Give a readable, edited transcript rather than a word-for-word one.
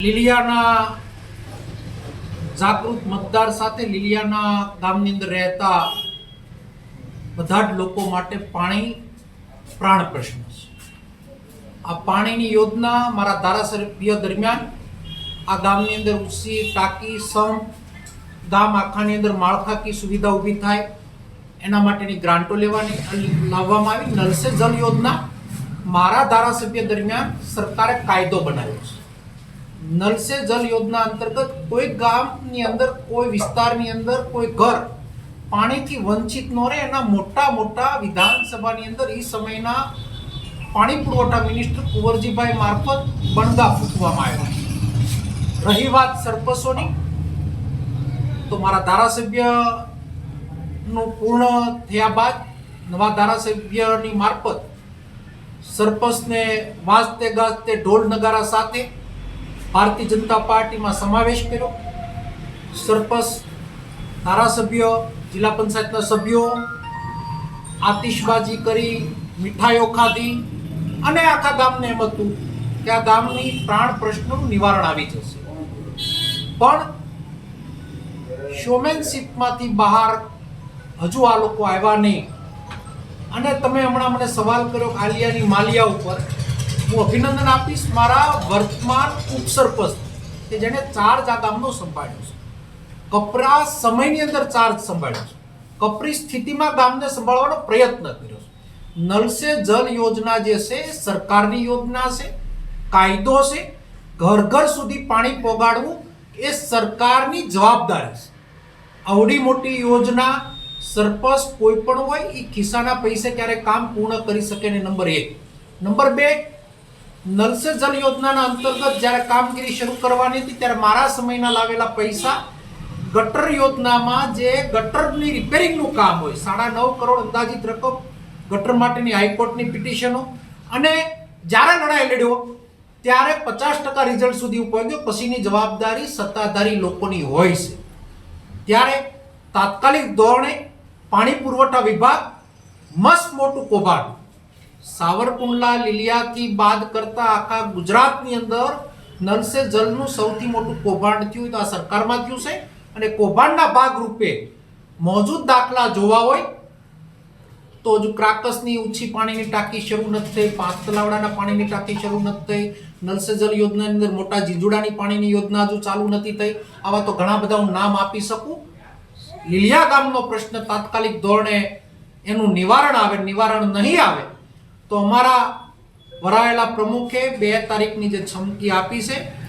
લીલિયાના જાગૃત મતદાર સાથે લીલિયાના ગામની અંદર રહેતા બધા જ લોકો માટે પાણી પ્રાણ પ્રશ્ન છે. આ પાણીની યોજના મારા ધારાસભ્ય દરમિયાન આ ગામની અંદર ઉસી ટાંકી સંપ ગામ આખાની અંદર માળખાકીય સુવિધા ઊભી થાય એના માટેની ગ્રાન્ટો લાવવામાં આવી. નલ સે જલ યોજના મારા ધારાસભ્ય દરમિયાન સરકારે કાયદો બનાવ્યો છે. નલ સે જલ યોજના અંતર્ગત કોઈ ગામની અંદર કોઈ વિસ્તારની અંદર કોઈ ઘર પાણીથી વંચિત ન રહે એના મોટા વિધાનસભાની અંદર એ સમયના પાણી પુરવઠા મિનિસ્ટર કુંવરજીભાઈ મારફત બણગા ફૂંકવામાં આવ્યા. રહી વાત સરપંચોની, તો મારા ધારાસભ્યનું પૂર્ણ થયા બાદ નવા ધારાસભ્યની મારફત સરપંચને વાજતે ગાજતે ઢોલ નગારા સાથે ભારતીય જનતા પાર્ટીમાં સમાવેશ કર્યો. સરપંચ, ધારાસભ્ય, જિલ્લા પંચાયતના સભ્યો આતિશબાજી કરી, મીઠાઈઓ ખાધી અને આખા ગામને એમ હતું કે આ ગામની પ્રાણ પ્રશ્નનું નિવારણ આવી જશે. પણ શોમેનશીપમાંથી બહાર હજુ આ લોકો આવ્યા નહીં. અને તમે હમણાં મને સવાલ કર્યો આલિયાની માલિયા ઉપર, હું અભિનંદન આપીશ મારા વર્તમાન ઉપસરપંચ કે જેને ચાર્જ આ ગામનો સંભાળ્યો છે. કપરા સમયની અંદર ચાર્જ સંભાળ્યો છે. કપરી સ્થિતિમાં ગામને સંભાળવાનો પ્રયત્ન કર્યો છે. નલ સે જલ યોજના જે છે સરકારની યોજના છે, કાયદો છે. ઘર ઘર સુધી પાણી પહોંચાડવું એ સરકારની જવાબદારી છે. આવડી મોટી યોજના સરપંચ કોઈ પણ હોય એ ખિસ્સાના પૈસે ક્યારે કામ પૂર્ણ કરી શકે ને. નંબર 1. નંબર 2, નલ સે જલ યોજનાના અંતર્ગત જ્યારે કામગીરી શરૂ કરવાની હતી ત્યારે મારા સમયના લાવેલા પૈસા ગટર યોજનામાં જે ગટરની રિપેરિંગનું કામ હોય 9.5 કરોડ અંદાજિત રકમ ગટર માટેની હાઈકોર્ટની પિટિશનો, અને જ્યારે લડાઈ લડ્યો ત્યારે 50% રિઝલ્ટ સુધી પહોંચ્યો. પછીની જવાબદારી સત્તાધારી લોકોની હોય છે. ત્યારે તાત્કાલિક ધોરણે પાણી પુરવઠા વિભાગ મસ્ત મોટું કૌભાંડ સાવરકુંડલા લીલિયાથી બાદ કરતા આખા ગુજરાતની અંદર નલ સે જલનું સૌથી મોટું કૌભાંડ થયું તો આ સરકારમાં થયું છે. અને કૌભાંડના ભાગરૂપે મોજૂદ દાખલા જોવા હોય તો હજુ ક્રાકસની ઊંચી પાણીની ટાંકી શરૂ નથી થઈ, 5 તલાવડાના પાણીની ટાંકી શરૂ નથી થઈ, નલ સે જલ યોજનાની અંદર મોટા જીજુડાની પાણીની યોજના હજુ ચાલુ નથી થઈ. આવા તો ઘણા બધા હું નામ આપી શકું. લીલિયા ગામનો પ્રશ્ન તાત્કાલિક ધોરણે એનું નિવારણ આવે. નિવારણ નહીં આવે તો અમારા વરાયેલા પ્રમુખે 2 તારીખની જે ધમકી આપી છે